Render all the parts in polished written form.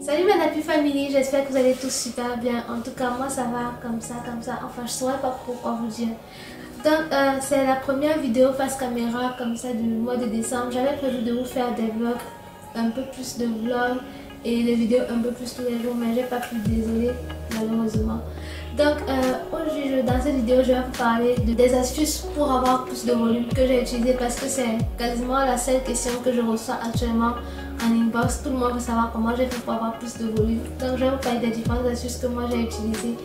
Salut ma Nappy Family, j'espère que vous allez tous super bien. En tout cas, moi ça va comme ça. Enfin, je saurais pas pourquoi vous dire. Donc, c'est la première vidéo face caméra comme ça du mois de décembre. J'avais prévu de vous faire des vlogs, un peu plus de vlogs et des vidéos un peu plus tous les jours, mais j'ai pas pu, désolée, malheureusement. Donc, aujourd'hui, dans cette vidéo, je vais vous parler des astuces pour avoir plus de volume que j'ai utilisé parce que c'est quasiment la seule question que je reçois actuellement en inbox. Tout le monde veut savoir comment j'ai fait pour avoir plus de volume. Donc, je vais vous parler des différentes astuces que moi j'ai utilisées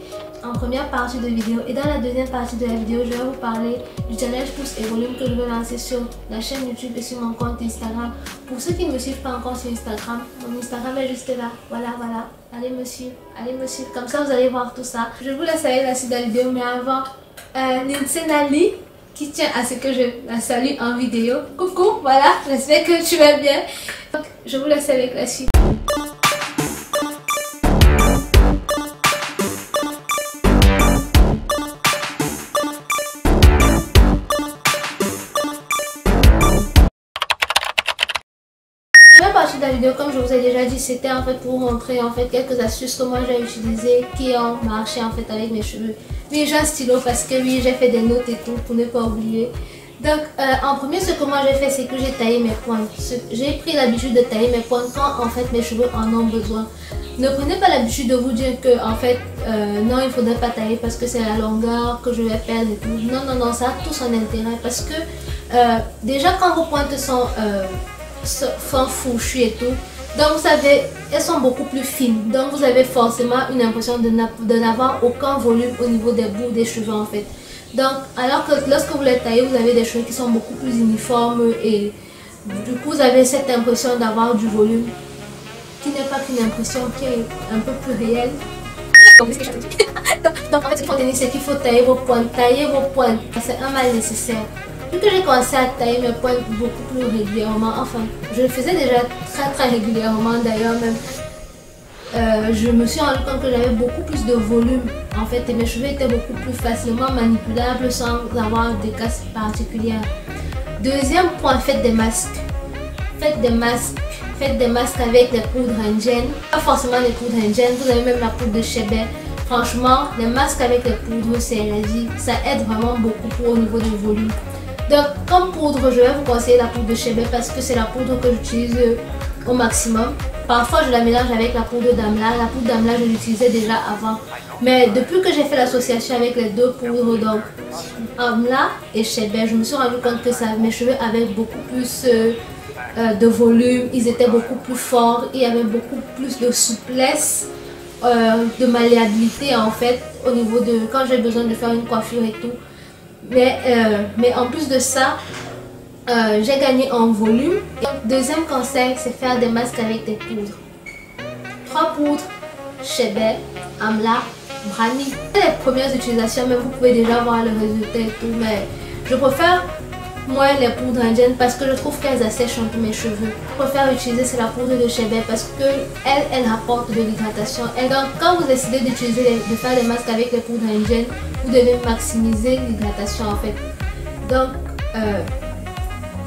en première partie de vidéo. Et dans la deuxième partie de la vidéo, je vais vous parler du challenge pouce et volume que je vais lancer sur la chaîne YouTube et sur mon compte Instagram. Pour ceux qui ne me suivent pas encore sur Instagram, mon Instagram est juste là. Voilà. Allez me suivre, comme ça vous allez voir tout ça. Je vous laisse avec la suite de la vidéo, mais avant, Lindsay Nali qui tient à ce que je la salue en vidéo. Coucou, voilà, j'espère que tu vas bien. Donc, je vous laisse avec la suite. Partie de la vidéo, comme je vous ai déjà dit, c'était en fait pour vous montrer en fait quelques astuces que moi j'ai utilisées qui ont marché en fait avec mes cheveux. Oui, j'ai un stylo parce que oui, j'ai fait des notes et tout pour ne pas oublier. Donc en premier, ce que moi j'ai fait, c'est que j'ai taillé mes pointes. J'ai pris l'habitude de tailler mes pointes quand en fait mes cheveux en ont besoin. Ne prenez pas l'habitude de vous dire que en fait non, il faudrait pas tailler parce que c'est la longueur que je vais perdre et tout. Non, ça a tout son intérêt parce que déjà quand vos pointes sont fourchues et tout, donc vous savez, elles sont beaucoup plus fines, donc vous avez forcément une impression de n'avoir aucun volume au niveau des bouts des cheveux en fait. Donc alors que lorsque vous les taillez, vous avez des cheveux qui sont beaucoup plus uniformes et du coup vous avez cette impression d'avoir du volume qui n'est pas qu'une impression, qui est un peu plus réelle. Donc en fait ce qu'il faut tenir, c'est qu'il faut tailler vos pointes, c'est un mal nécessaire. Depuis que j'ai commencé à tailler mes pointes beaucoup plus régulièrement, enfin je le faisais déjà très régulièrement d'ailleurs même, je me suis rendu compte que j'avais beaucoup plus de volume en fait et mes cheveux étaient beaucoup plus facilement manipulables sans avoir des casses particulières. Deuxième point, faites des masques. Faites des masques avec les poudres indiennes, pas forcément les poudres indiennes, vous avez même la poudre de Chebet. Franchement, les masques avec les poudres, c'est la vie, ça aide vraiment beaucoup pour au niveau du volume. Donc comme poudre, je vais vous conseiller la poudre de Chebet parce que c'est la poudre que j'utilise au maximum. Parfois je la mélange avec la poudre d'Amla. La poudre d'Amla je l'utilisais déjà avant. Mais depuis que j'ai fait l'association avec les deux poudres, donc Amla et Chebet, je me suis rendu compte que mes cheveux avaient beaucoup plus de volume. Ils étaient beaucoup plus forts. Il y avait beaucoup plus de souplesse, de malléabilité en fait au niveau de quand j'ai besoin de faire une coiffure et tout. Mais en plus de ça, j'ai gagné en volume. Et deuxième conseil, c'est faire des masques avec des poudres. 3 poudres, Chebet, Amla, Brani. Les premières utilisations, mais vous pouvez déjà voir le résultat et tout. Mais je préfère moi les poudres indiennes parce que je trouve qu'elles assèchent un peu mes cheveux. Je préfère utiliser c'est la poudre de Chebet parce que elle apporte de l'hydratation. Et donc quand vous décidez de faire des masques avec les poudres indiennes, vous devez maximiser l'hydratation en fait. Donc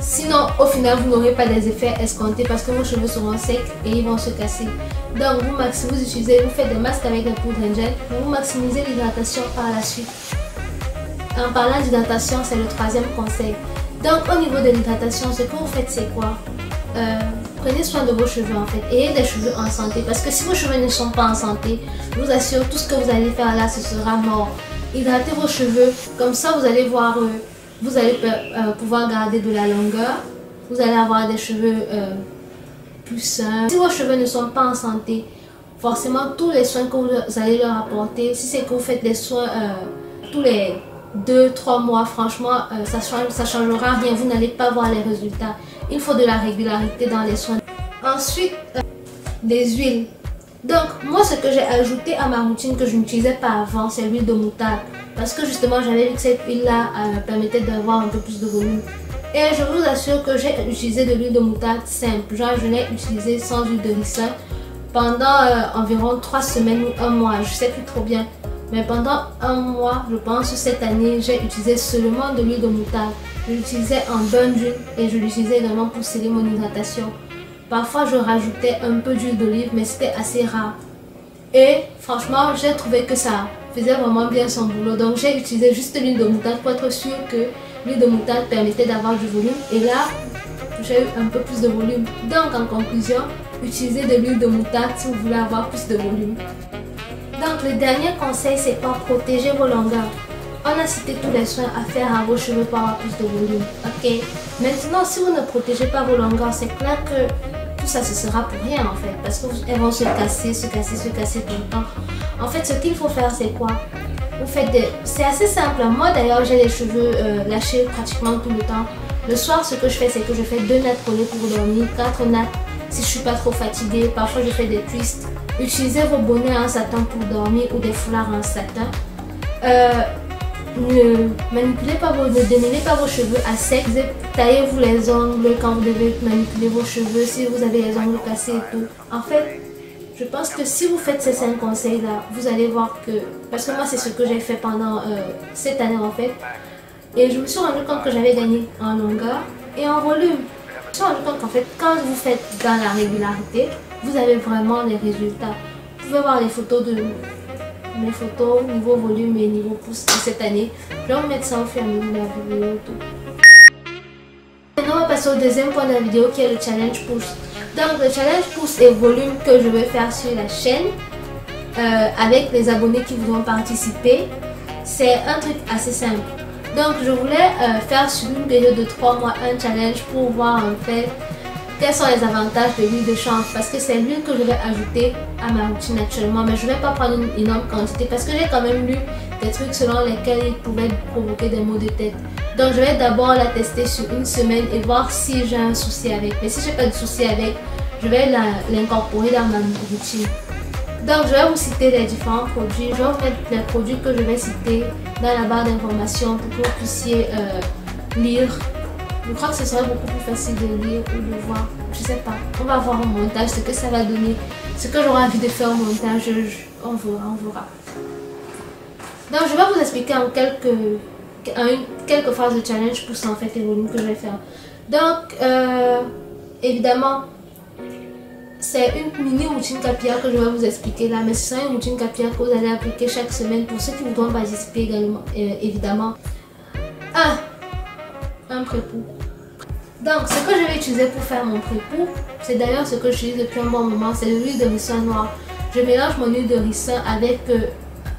sinon au final vous n'aurez pas des effets escomptés parce que vos cheveux seront secs et ils vont se casser. Donc vous faites des masques avec les poudres indiennes, vous maximisez l'hydratation par la suite. En parlant d'hydratation, c'est le 3e conseil. Donc au niveau de l'hydratation, ce que vous faites c'est quoi? Prenez soin de vos cheveux en fait, ayez des cheveux en santé parce que si vos cheveux ne sont pas en santé, je vous assure tout ce que vous allez faire là ce sera mort. Hydratez vos cheveux, comme ça vous allez voir, vous allez pouvoir garder de la longueur, vous allez avoir des cheveux plus sains. Si vos cheveux ne sont pas en santé, forcément tous les soins que vous allez leur apporter, si c'est que vous faites les soins tous les 2-3 mois, franchement ça changera rien, vous n'allez pas voir les résultats. Il faut de la régularité dans les soins. Ensuite des huiles. Donc moi ce que j'ai ajouté à ma routine que je n'utilisais pas avant, c'est l'huile de moutarde parce que justement j'avais vu que cette huile là permettait d'avoir un peu plus de volume. Et je vous assure que j'ai utilisé de l'huile de moutarde simple, genre je l'ai utilisée sans huile de ricin pendant environ 3 semaines ou 1 mois, je sais plus trop bien. Mais pendant 1 mois, je pense, cette année, j'ai utilisé seulement de l'huile de moutarde. Je l'utilisais en bain d'huile et je l'utilisais également pour sceller mon hydratation. Parfois je rajoutais un peu d'huile d'olive, mais c'était assez rare. Et franchement, j'ai trouvé que ça faisait vraiment bien son boulot. Donc j'ai utilisé juste l'huile de moutarde pour être sûr que l'huile de moutarde permettait d'avoir du volume. Et là, j'ai eu un peu plus de volume. Donc en conclusion, utilisez de l'huile de moutarde si vous voulez avoir plus de volume. Donc le dernier conseil, c'est pas protéger vos longueurs. On a cité tous les soins à faire à vos cheveux pour avoir plus de volume. Ok. Maintenant, si vous ne protégez pas vos longueurs, c'est clair que tout ça, ce sera pour rien en fait. Parce qu'elles vont se casser tout le temps. En fait, ce qu'il faut faire, c'est quoi? Vous faites des... C'est assez simple. Moi d'ailleurs, j'ai les cheveux lâchés pratiquement tout le temps. Le soir, ce que je fais, c'est que je fais 2 nattes collées pour dormir, 4 nattes si je suis pas trop fatiguée. Parfois, je fais des twists. Utilisez vos bonnets en satin pour dormir ou des foulards en satin. Ne démêlez pas vos cheveux à sec. Taillez-vous les ongles quand vous devez manipuler vos cheveux, si vous avez les ongles cassés et tout. En fait, je pense que si vous faites ces 5 conseils là, vous allez voir que... Parce que moi c'est ce que j'ai fait pendant cette année en fait. Et je me suis rendu compte que j'avais gagné en longueur et en volume. Je me suis rendu compte qu'en fait, quand vous faites dans la régularité, vous avez vraiment les résultats. Vous pouvez voir les photos de... mes photos niveau volume et niveau pouce de cette année. Je vais vous mettre ça au fur et à mesure de la vidéo et tout. Maintenant on va passer au deuxième point de la vidéo qui est le challenge pouce. Donc le challenge pouce et volume que je vais faire sur la chaîne avec les abonnés qui voudront participer, c'est un truc assez simple. Donc je voulais faire sur une période de 3 mois un challenge pour voir en fait quels sont les avantages de l'huile de chanvre, parce que c'est l'huile que je vais ajouter à ma routine actuellement, mais je ne vais pas prendre une énorme quantité parce que j'ai quand même lu des trucs selon lesquels il pouvait provoquer des maux de tête. Donc je vais d'abord la tester sur une semaine et voir si j'ai un souci avec. Mais si j'ai pas de souci avec, je vais l'incorporer dans ma routine. Donc je vais vous citer les différents produits. Je vais vous mettre les produits que je vais citer dans la barre d'informations pour que vous puissiez lire. Je crois que ce serait beaucoup plus facile de lire ou de voir. Je sais pas. On va voir au montage ce que ça va donner. Ce que j'aurai envie de faire au montage, on verra. Donc je vais vous expliquer en quelques phases de challenge pour ça en fait les volumes que je vais faire. Donc évidemment c'est une mini routine capillaire que je vais vous expliquer là, mais ce sera une routine capillaire que vous allez appliquer chaque semaine pour ceux qui voudront participer également évidemment. Un pré-pou. Donc ce que je vais utiliser pour faire mon pré-pou, c'est d'ailleurs ce que j'utilise depuis un bon moment, c'est l'huile de ricin noir. Je mélange mon huile de ricin avec,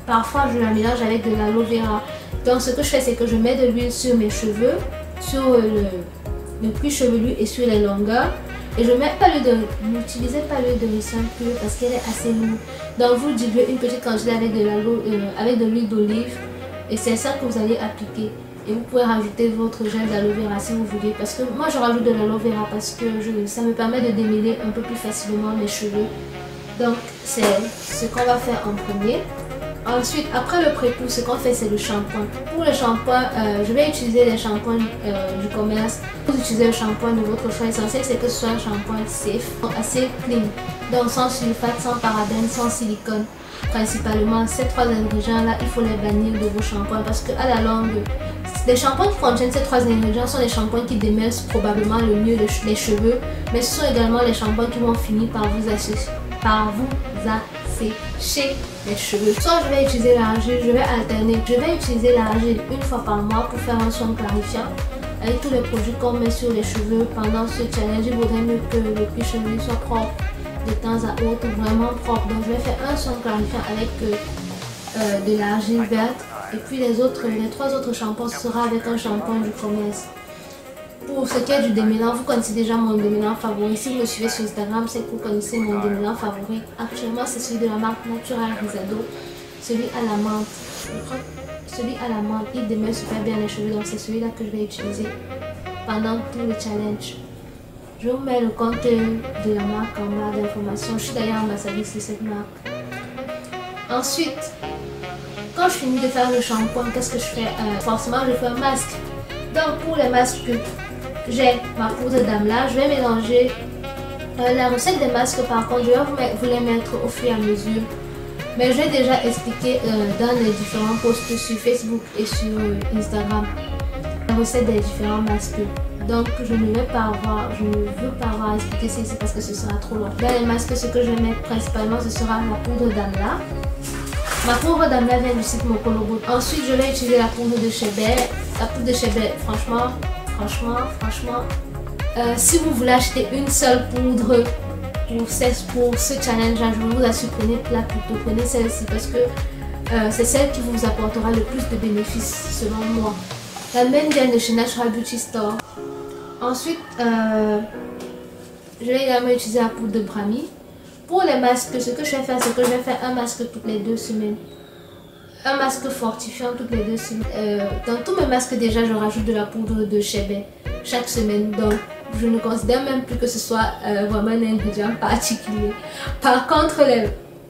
parfois je la mélange avec de l'aloe vera. Donc ce que je fais, c'est que je mets de l'huile sur mes cheveux, sur le cuir chevelu et sur les longueurs. Et je mets pas n'utilisez pas l'huile de ricin pure parce qu'elle est assez lourde. Donc vous diluez une petite quantité avec de l'huile d'olive et c'est ça que vous allez appliquer. Et vous pouvez rajouter votre gel d'aloe vera si vous voulez. Parce que moi je rajoute de l'aloe vera parce que ça me permet de démêler un peu plus facilement mes cheveux. Donc c'est ce qu'on va faire en premier. Ensuite, après le pré-pou, ce qu'on fait c'est le shampoing. Pour le shampoing, je vais utiliser les shampoings du commerce. Vous utilisez le shampoing de votre choix. L'essentiel c'est que ce soit un shampoing safe, assez clean. Donc sans sulfate, sans parabènes, sans silicone. Principalement ces 3 ingrédients là, il faut les bannir de vos shampoings parce qu'à la longue, les shampoings qui contiennent ces 3 ingrédients sont les shampoings qui démêlent probablement le mieux les cheveux, mais ce sont également les shampoings qui vont finir par vous assécher les cheveux. Soit je vais utiliser l'argile, je vais alterner. Je vais utiliser l'argile une fois par mois pour faire un soin clarifiant. Avec tous les produits qu'on met sur les cheveux pendant ce challenge, il vaudrait mieux que le cuir chevelu soit propre de temps à autre, vraiment propre. Donc je vais faire un soin clarifiant avec de l'argile verte. Et puis les 3 autres shampoings sera avec un shampoing du commerce. Pour ce qui est du démêlant, vous connaissez déjà mon démêlant favori. Si vous me suivez sur Instagram, c'est que vous connaissez mon démêlant favori. Actuellement, c'est celui de la marque Natural Rizado. Celui à la menthe. Je crois que celui à la menthe, il démêle super bien les cheveux. Donc c'est celui-là que je vais utiliser pendant tout le challenge. Je vous mets le compte de la marque en barre d'informations. Je suis d'ailleurs ambassadrice de cette marque. Ensuite, quand je finis de faire le shampoing, qu'est-ce que je fais? Forcément, je fais un masque. Donc pour les masques, j'ai ma poudre d'amla. Je vais mélanger la recette des masques. Par contre, je vais vous les mettre au fur et à mesure. Mais j'ai déjà expliqué dans les différents posts sur Facebook et sur Instagram la recette des différents masques Donc je ne veux pas avoir à expliquer ça ici parce que ce sera trop long. Dans les masques, ce que je vais mettre principalement, ce sera la poudre d'Amla. Ma poudre d'Amla vient du site Mokolobo. Ensuite, je vais utiliser la poudre de Chebet. La poudre de Chebet, franchement, si vous voulez acheter une seule poudre pour ce challenge, je vous assure, prenez-la plutôt, prenez celle-ci parce que c'est celle qui vous apportera le plus de bénéfices selon moi. La mienne vient de chez Natural Beauty Store. Ensuite, je vais également utiliser la poudre de Brahmi. Pour les masques, ce que je vais faire, c'est que je vais faire un masque toutes les 2 semaines. Un masque fortifiant toutes les 2 semaines. Dans tous mes masques déjà, je rajoute de la poudre de Chebet chaque semaine. Donc, je ne considère même plus que ce soit vraiment un ingrédient particulier. Par contre,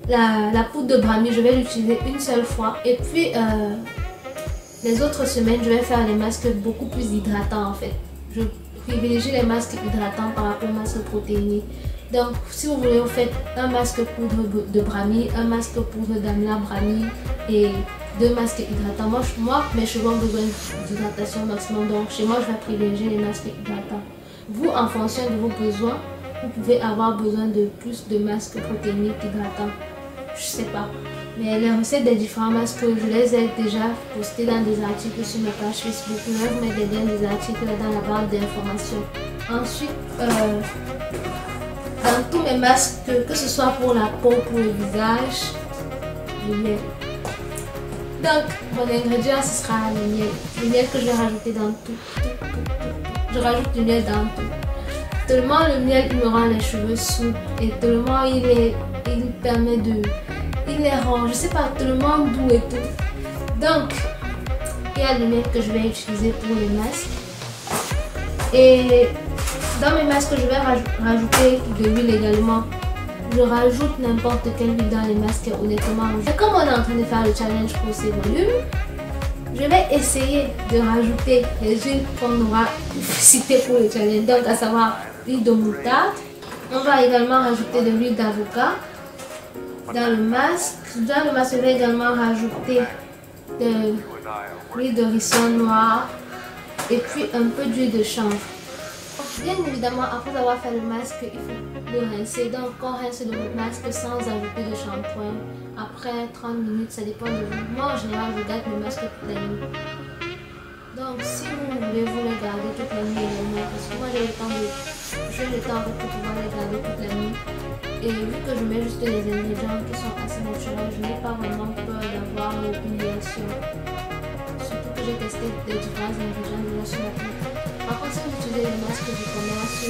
la poudre de Brahmi, je vais l'utiliser une seule fois. Et puis, les autres semaines, je vais faire les masques beaucoup plus hydratants en fait. Je privilégie les masques hydratants par rapport aux masques protéinés. Donc, si vous voulez, vous faites un masque poudre de Brahmi, un masque poudre d'Amla Brahmi et 2 masques hydratants. Moi, mes cheveux ont besoin d'hydratation maximum. Donc, chez moi, je vais privilégier les masques hydratants. Vous, en fonction de vos besoins, vous pouvez avoir besoin de plus de masques protéinés qu'hydratants. Je sais pas. Mais les recettes des différents masques, je les ai déjà postées dans des articles sur ma page Facebook. Je vais vous mettre les liens des articles dans la barre d'informations. Ensuite, dans tous mes masques, que ce soit pour la peau, pour le visage, le miel. Donc, mon ingrédient, ce sera le miel. Le miel que je vais rajouter dans tout. Je rajoute du miel dans tout. Tellement le miel, il me rend les cheveux souples et tellement il permet de... Il les rend, je sais pas, tellement doux et tout. Donc, il y a le miel que je vais utiliser pour les masques. Et dans mes masques, je vais rajouter de l'huile également. Je rajoute n'importe quelle huile dans les masques, honnêtement. Et comme on est en train de faire le challenge pour ces volumes, je vais essayer de rajouter les huiles qu'on aura citées pour le challenge. Donc, à savoir l'huile de moutarde. On va également rajouter de l'huile d'avocat dans le masque. Dans le masque, je vais également rajouter de l'huile de ricin noir et puis un peu d'huile de chanvre. Bien évidemment, après avoir fait le masque, il faut le rincer. Donc, on rince le masque sans ajouter de shampoing. Après 30 minutes, ça dépend de vous. Moi, en général, je garde le masque toute la nuit. Donc, si vous voulez, vous le gardez toute la nuit également. Parce que moi, j'ai le temps pour pouvoir le garder toute la nuit. Et vu que je mets juste les ingrédients qui sont assez naturels, je n'ai pas vraiment peur d'avoir une réaction. Surtout que j'ai testé les différents ingrédients déjà sur la peau. Par contre, si vous utilisez les masques du commerce,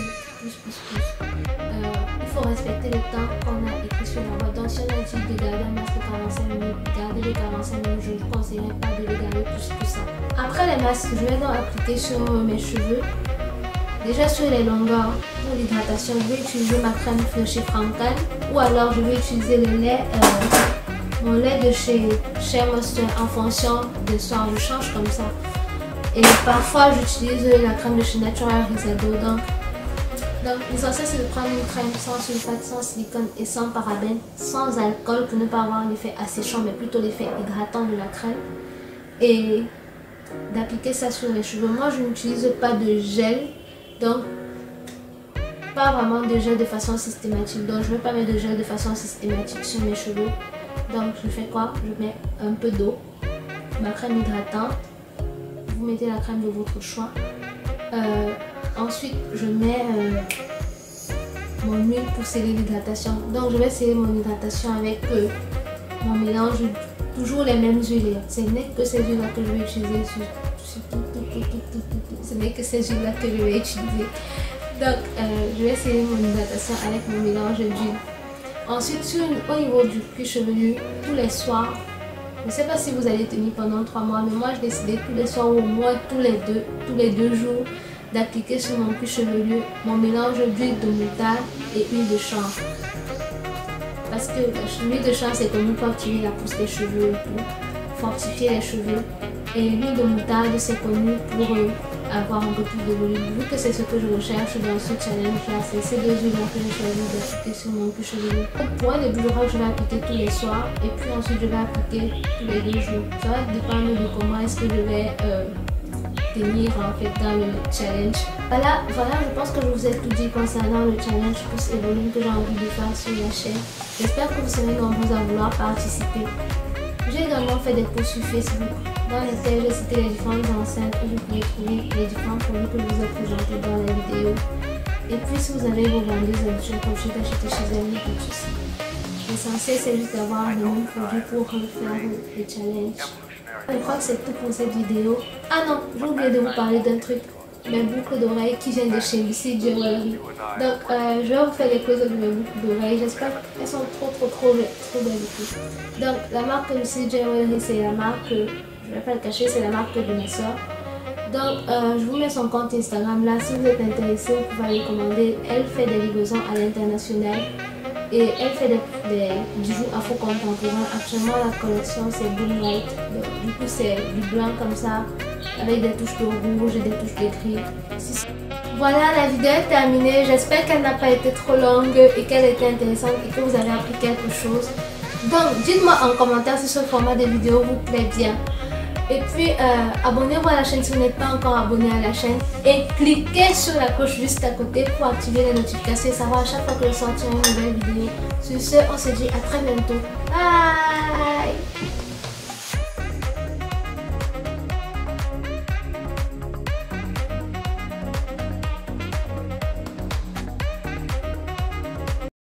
il faut respecter le temps qu'on a écrit sur la boîte. Donc, si on a dit de garder un masque 45 minutes, gardez les 45 minutes, je ne vous conseillerais pas de le garder plus que ça. Après les masques, je vais donc appliquer sur mes cheveux. Déjà sur les longueurs, pour l'hydratation, je vais utiliser ma crème de chez Francal ou alors je vais utiliser le lait, mon lait de chez Moisture en fonction des soirs. Je change comme ça. Et parfois, j'utilise la crème de chez Natural Risado. Donc l'essentiel, c'est de prendre une crème sans sulfate, sans silicone et sans parabènes, sans alcool pour ne pas avoir l'effet asséchant, mais plutôt l'effet hydratant de la crème. Et d'appliquer ça sur les cheveux. Moi, je n'utilise pas de gel. Donc, pas vraiment de gel de façon systématique. Donc, je ne vais pas mettre de gel de façon systématique sur mes cheveux. Donc, je fais quoi? Je mets un peu d'eau, ma crème hydratante. Vous mettez la crème de votre choix. Ensuite, je mets mon huile pour sceller l'hydratation. Donc, je vais sceller mon hydratation avec mon mélange, toujours les mêmes huiles. Ce n'est que ces huiles-là que je vais utiliser sur ce n'est que ces huiles-là que je vais utiliser. Donc, je vais sceller mon hydratation avec mon mélange d'huile. Ensuite, au niveau du cuir chevelu, tous les soirs, je ne sais pas si vous allez tenir pendant 3 mois, mais moi, je décidais tous les soirs ou au moins tous les deux jours d'appliquer sur mon cuir chevelu mon mélange d'huile de moutarde et huile de chanvre. Parce que l'huile de chanvre, c'est connu pour activer la pousse des cheveux et tout, fortifier les cheveux. Et l'huile de moutarde, c'est connu pour avoir un peu plus de volume. Vu que c'est ce que je recherche dans ce challenge-là, c'est ces deux huiles-là que j'ai choisi d'appliquer sur mon cuir chevelu. Pour un début, je crois que je vais appliquer tous les soirs et puis ensuite je vais appliquer tous les 2 jours. Ça va dépendre de comment est-ce que je vais soutenir en fait dans le challenge. Voilà, je pense que je vous ai tout dit concernant le challenge pouce et volume que j'ai envie de faire sur la chaîne. J'espère que vous serez nombreux à vouloir participer. J'ai également fait des posts sur Facebook dans lesquels j'ai cité les différentes enceintes que vous pouvez trouver, les différents produits que je vous ai présentés dans la vidéo. Et puis si vous avez vos vendeuses habituelles, comme je d'acheter chez elles, pas de soucis. L'essentiel c'est juste d'avoir le même produit pour faire le challenge. Je crois que c'est tout pour cette vidéo. Ah non, j'ai oublié de vous parler d'un truc. Mes boucles d'oreilles qui viennent de chez Missy Jewelry. Donc je vais vous faire les close de mes boucles d'oreilles. J'espère qu'elles sont trop belles. Donc la marque Missy Jewelry, c'est la marque, je vais pas le cacher, c'est la marque de mes soeurs. Donc je vous mets son compte Instagram là. Si vous êtes intéressé, vous pouvez aller commander. Elle fait des livraisons à l'international. Et elle fait des bijoux afro-contemporains. Actuellement la collection c'est Boom Light. Du coup c'est du blanc comme ça, avec des touches de rouge et des touches de gris. Voilà, la vidéo est terminée. J'espère qu'elle n'a pas été trop longue et qu'elle était intéressante et que vous avez appris quelque chose. Donc dites-moi en commentaire si ce format de vidéo vous plaît bien. Et puis abonnez-vous à la chaîne si vous n'êtes pas encore abonné à la chaîne. Et cliquez sur la cloche juste à côté pour activer les notifications et savoir à chaque fois que je sortirai une nouvelle vidéo. Sur ce, on se dit à très bientôt. Bye!